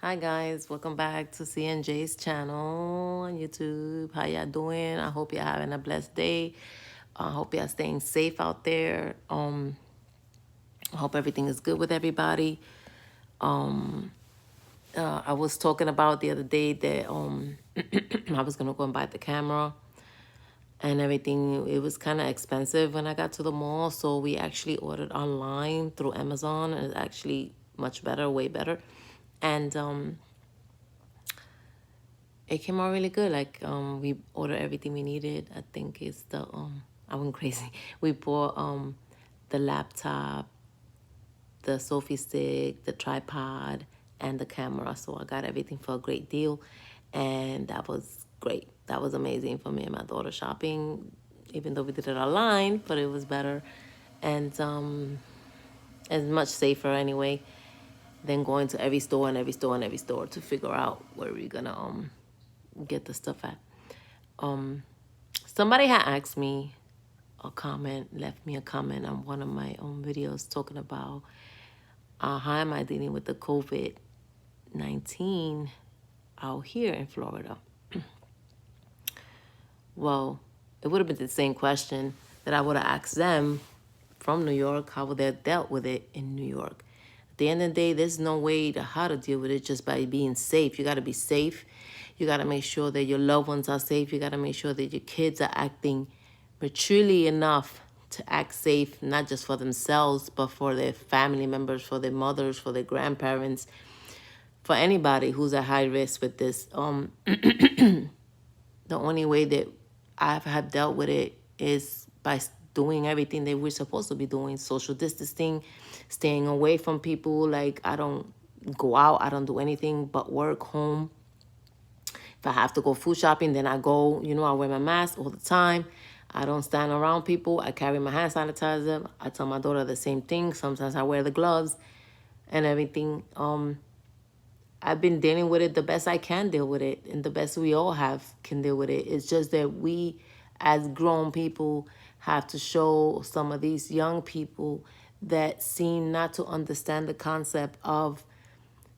Hi guys, welcome back to CNJ's channel on YouTube. How y'all doing? I hope you're having a blessed day. I hope y'all staying safe out there. I hope everything is good with everybody. I was talking about the other day that I was gonna go and buy the camera and everything. It was kind of expensive when I got to the mall, so we actually ordered online through Amazon, and it's actually much better, way better. And it came out really good. Like we ordered everything we needed. I think it's the I went crazy. We bought the laptop, the selfie stick, the tripod, and the camera. So I got everything for a great deal, and that was great. That was amazing for me and my daughter shopping, even though we did it online, but it was better, and it's much safer anyway than going to every store and every store and every store to figure out where we're gonna get the stuff at. Somebody had asked me left me a comment on one of my own videos talking about how am I dealing with the COVID-19 out here in Florida. Well, it would have been the same question that I would have asked them from New York, how would they have dealt with it in New York. At the end of the day, there's no way to how to deal with it just by being safe. You got to be safe. You got to make sure that your loved ones are safe. You got to make sure that your kids are acting maturely enough to act safe, not just for themselves, but for their family members, for their mothers, for their grandparents, for anybody who's at high risk with this. The only way that I have dealt with it is by doing everything that we're supposed to be doing: social distancing, staying away from people. Like, I don't go out, I don't do anything but work home. If I have to go food shopping, then I go. I wear my mask all the time. I don't stand around people. I carry my hand sanitizer. I tell my daughter the same thing. Sometimes I wear the gloves and everything. I've been dealing with it the best I can deal with it, and the best we all can deal with it. It's just that we, as grown people, have to show some of these young people that seem not to understand the concept of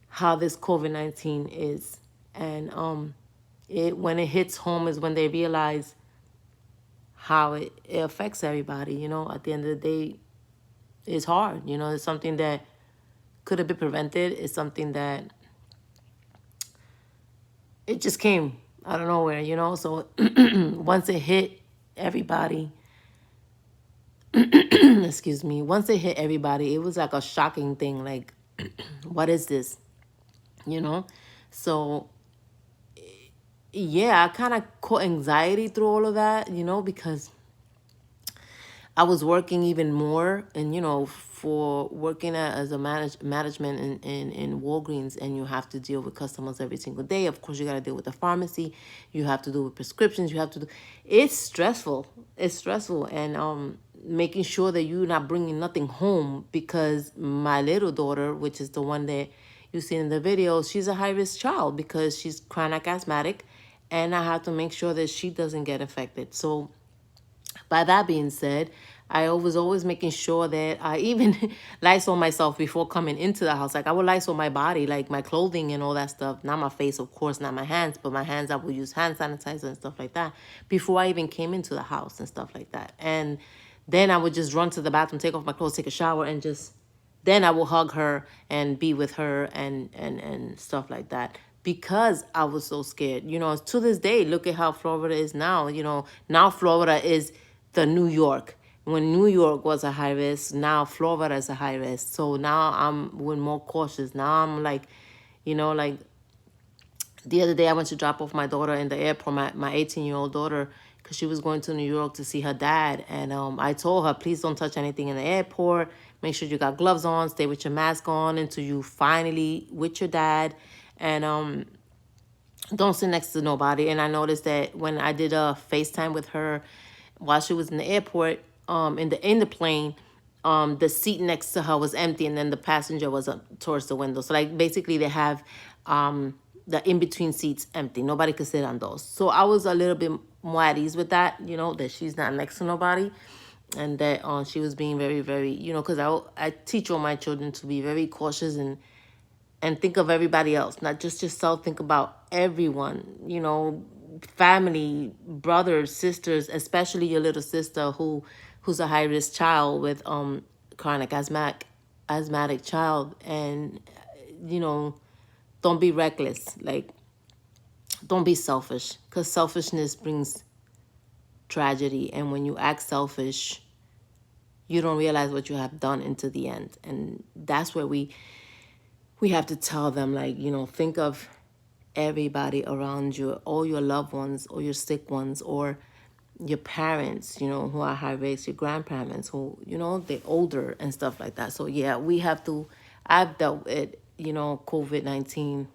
how this COVID-19 is. And when it hits home is when they realize how it affects everybody. At the end of the day, it's hard. It's something that could have been prevented. It's something that it just came out of nowhere, So once it hit everybody, excuse me, once it hit everybody, it was like a shocking thing. Like, what is this? So yeah, I kind of caught anxiety through all of that, because I was working even more, and for working as a management in Walgreens, and you have to deal with customers every single day. Of course, you got to deal with the pharmacy. You have to do with prescriptions. You have to do. It's stressful. It's stressful, and making sure that you're not bringing nothing home, because my little daughter, which is the one that you see in the video, she's a high risk child because she's chronic asthmatic, and I have to make sure that she doesn't get affected. So by that being said, I was always making sure that I even Lysol myself before coming into the house. Like, I would Lysol my body, like my clothing and all that stuff. Not my face, of course, not my hands, but my hands, I would use hand sanitizer and stuff like that before I even came into the house and stuff like that. And then I would just run to the bathroom, take off my clothes, take a shower, and then I will hug her and be with her and stuff like that, because I was so scared. To this day, look at how Florida is now. Now Florida is the New York. When New York was a high risk, now Florida is a high risk. So now I'm more cautious. Now I'm like, like the other day I went to drop off my daughter in the airport, my 18-year-old daughter, because she was going to New York to see her dad. And I told her, please don't touch anything in the airport. Make sure you got gloves on. Stay with your mask on until you finally with your dad. And don't sit next to nobody. And I noticed that when I did a FaceTime with her while she was in the airport, in the plane, the seat next to her was empty, and then the passenger was towards the window. So, like, basically they have the in-between seats empty. Nobody could sit on those. So I was a little bit more at ease with that, that she's not next to nobody, and that she was being very, very, because I teach all my children to be very cautious and and think of everybody else, not just yourself. Think about everyone, family, brothers, sisters, especially your little sister who's a high risk child with chronic asthmatic child. And you know don't be reckless. Like, don't be selfish, because selfishness brings tragedy. And when you act selfish, you don't realize what you have done into the end. And that's where we have to tell them, like, think of everybody around you, all your loved ones, or your sick ones, or your parents, who are high risk, your grandparents who, they're older and stuff like that. So yeah, we have to, I've dealt with, COVID-19,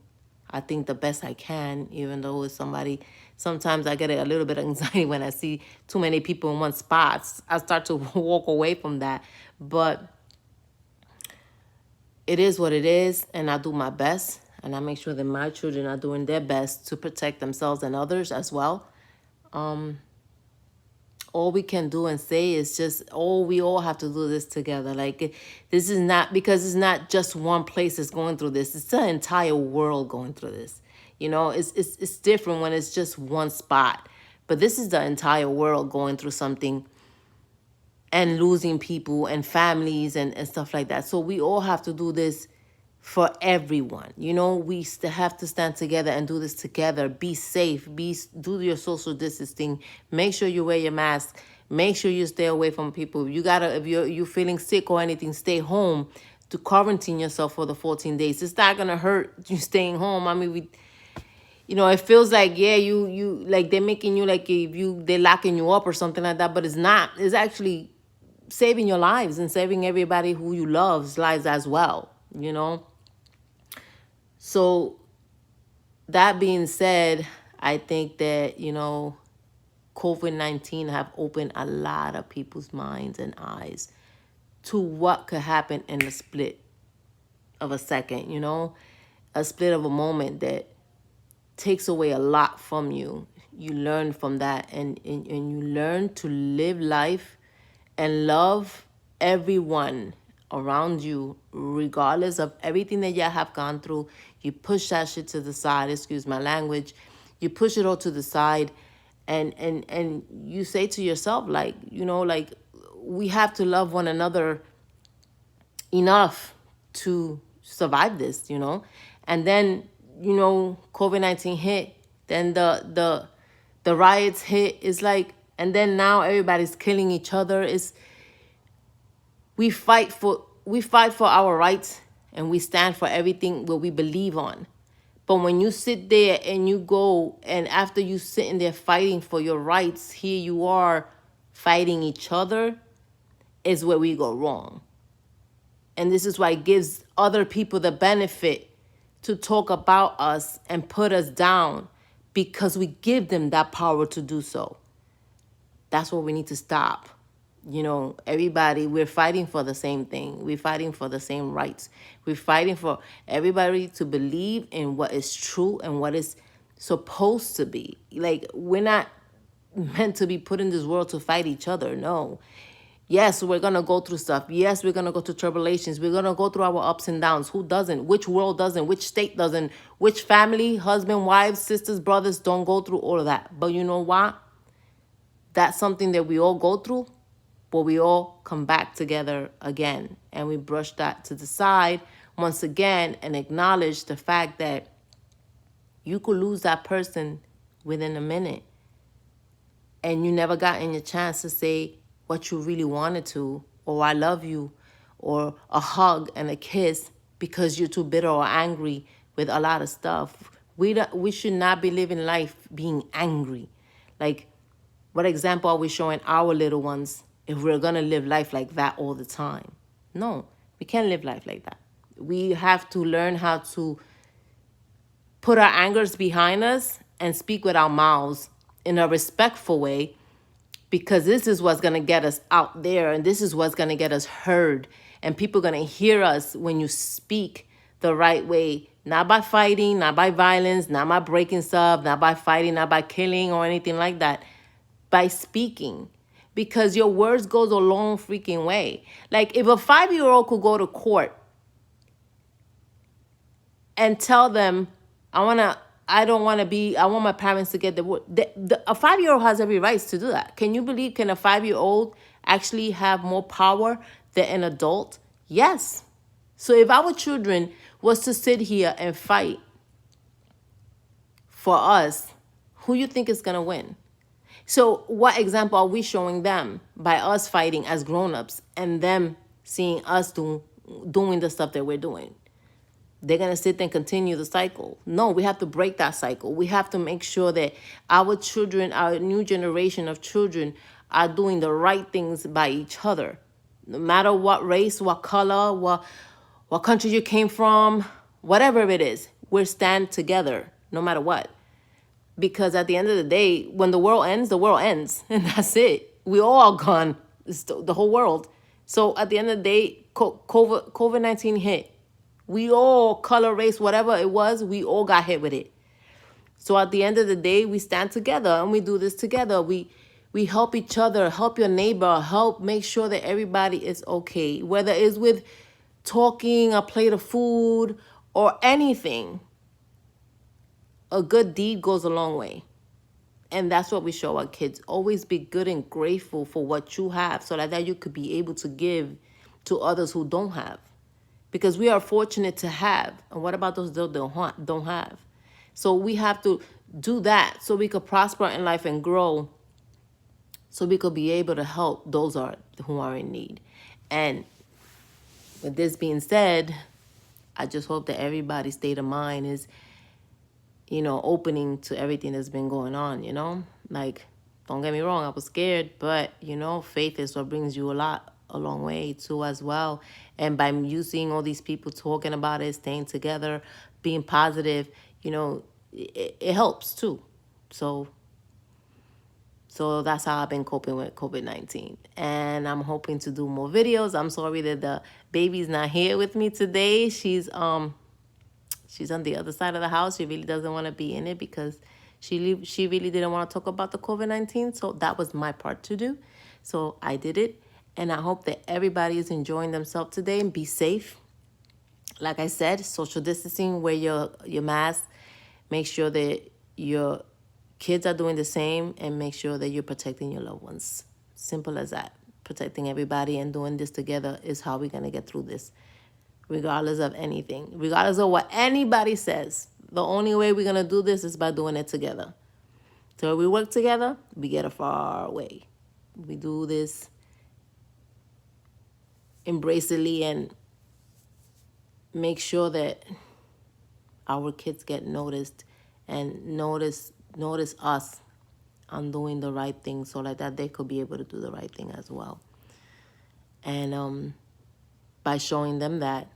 I think the best I can, even though it's somebody, sometimes I get a little bit of anxiety when I see too many people in one spot. I start to walk away from that. But it is what it is, and I do my best, and I make sure that my children are doing their best to protect themselves and others as well. All we can do and say is just, we all have to do this together. Like, this is not, because it's not just one place that's going through this. It's the entire world going through this. It's different when it's just one spot, but this is the entire world going through something and losing people and families and stuff like that. So we all have to do this for everyone. We still have to stand together and do this together. Be safe. Do your social distancing. Make sure you wear your mask. Make sure you stay away from people. If you're feeling sick or anything, stay home to quarantine yourself for the 14 days. It's not gonna hurt you staying home. I mean, it feels like, yeah, you like they're making you like, they're locking you up or something like that, but it's not. It's actually saving your lives and saving everybody who you love's lives as well. So that being said, I think that, COVID-19 have opened a lot of people's minds and eyes to what could happen in a split of a second, a split of a moment that takes away a lot from you. You learn from that, and you learn to live life and love everyone around you, regardless of everything that y'all have gone through. You push that shit to the side, excuse my language. You push it all to the side, and you say to yourself, like, like, we have to love one another enough to survive this, And then, COVID-19 hit, then the riots hit. It's like, and then now everybody's killing each other. We fight for our rights, and we stand for everything what we believe on. But when you sit there and you go, and after you sitting there fighting for your rights, here you are fighting each other, is where we go wrong. And this is why it gives other people the benefit to talk about us and put us down, because we give them that power to do so. That's what we need to stop. Everybody, we're fighting for the same thing. We're fighting for the same rights. We're fighting for everybody to believe in what is true and what is supposed to be. Like, we're not meant to be put in this world to fight each other. No. Yes, we're going to go through stuff. Yes, we're going to go through tribulations. We're going to go through our ups and downs. Who doesn't? Which world doesn't? Which state doesn't? Which family, husband, wives, sisters, brothers don't go through all of that? But you know what? That's something that we all go through, but we all come back together again. And we brush that to the side once again and acknowledge the fact that you could lose that person within a minute. And you never got in your chance to say what you really wanted to, or I love you, or a hug and a kiss, because you're too bitter or angry with a lot of stuff. We should not be living life being angry. Like, what example are we showing our little ones if we're going to live life like that all the time? No, we can't live life like that. We have to learn how to put our angers behind us and speak with our mouths in a respectful way, because this is what's going to get us out there, and this is what's going to get us heard. And people are going to hear us when you speak the right way, not by fighting, not by violence, not by breaking stuff, not by fighting, not by killing or anything like that, by speaking. Because your words goes a long freaking way. Like, if a 5-year-old could go to court and tell them, I don't want to be, I want my parents to get the word. A 5-year-old has every right to do that. Can you believe, can a 5-year-old actually have more power than an adult? Yes. So if our children was to sit here and fight for us, who you think is going to win? So what example are we showing them by us fighting as grown-ups and them seeing us doing the stuff that we're doing? They're going to sit there and continue the cycle. No, we have to break that cycle. We have to make sure that our children, our new generation of children, are doing the right things by each other. No matter what race, what color, what country you came from, whatever it is, we're stand together no matter what. Because at the end of the day, when the world ends, and that's it. We all gone, it's the whole world. So at the end of the day, COVID-19 hit. We all, color, race, whatever it was, we all got hit with it. So at the end of the day, we stand together and we do this together. We help each other, help your neighbor, help make sure that everybody is okay. Whether it's with talking, a plate of food, or anything, a good deed goes a long way. And that's what we show our kids. Always be good and grateful for what you have so that you could be able to give to others who don't have. Because we are fortunate to have. And what about those that don't have? So we have to do that so we could prosper in life and grow, so we could be able to help those who are in need. And with this being said, I just hope that everybody's state of mind is, opening to everything that's been going on, Like, don't get me wrong, I was scared, but, faith is what brings you a long way too as well. And by you seeing all these people talking about it, staying together, being positive, it helps too. So that's how I've been coping with COVID-19. And I'm hoping to do more videos. I'm sorry that the baby's not here with me today. She's on the other side of the house. She really doesn't want to be in it because she really didn't want to talk about the COVID-19. So that was my part to do. So I did it. And I hope that everybody is enjoying themselves today and be safe. Like I said, social distancing, wear your mask. Make sure that your kids are doing the same, and make sure that you're protecting your loved ones. Simple as that. Protecting everybody and doing this together is how we're going to get through this. Regardless of anything. Regardless of what anybody says. The only way we're going to do this is by doing it together. So if we work together, we get a far way. We do this embracingly and make sure that our kids get noticed and notice us on doing the right thing, so like that they could be able to do the right thing as well. And by showing them that,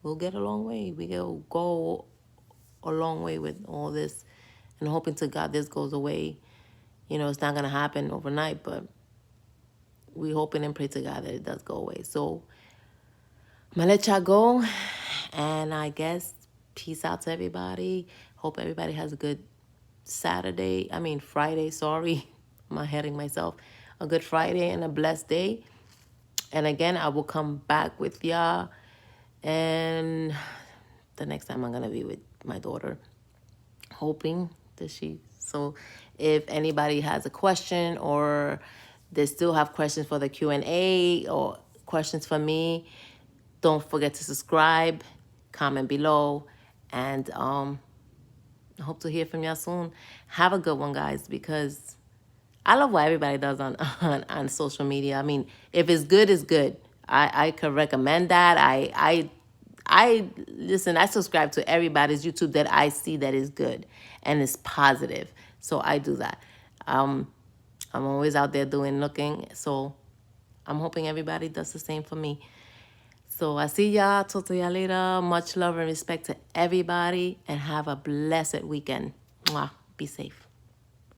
we'll get a long way. We'll go a long way with all this, and hoping to God this goes away. It's not going to happen overnight, but we hoping and pray to God that it does go away. So I'm going to let y'all go, and I guess peace out to everybody. Hope everybody has a good Friday, sorry. I'm aheading myself. A good Friday and a blessed day. And again, I will come back with y'all. And the next time I'm going to be with my daughter. Hoping that so if anybody has a question or they still have questions for the Q&A or questions for me, don't forget to subscribe, comment below, and I hope to hear from y'all soon. Have a good one, guys, because I love what everybody does on social media. I mean, if it's good, it's good. I could recommend that. I listen, I subscribe to everybody's YouTube that I see that is good and is positive. So I do that. I'm always out there looking. So I'm hoping everybody does the same for me. So I see y'all. Talk to y'all later. Much love and respect to everybody, and have a blessed weekend. Mwah. Be safe.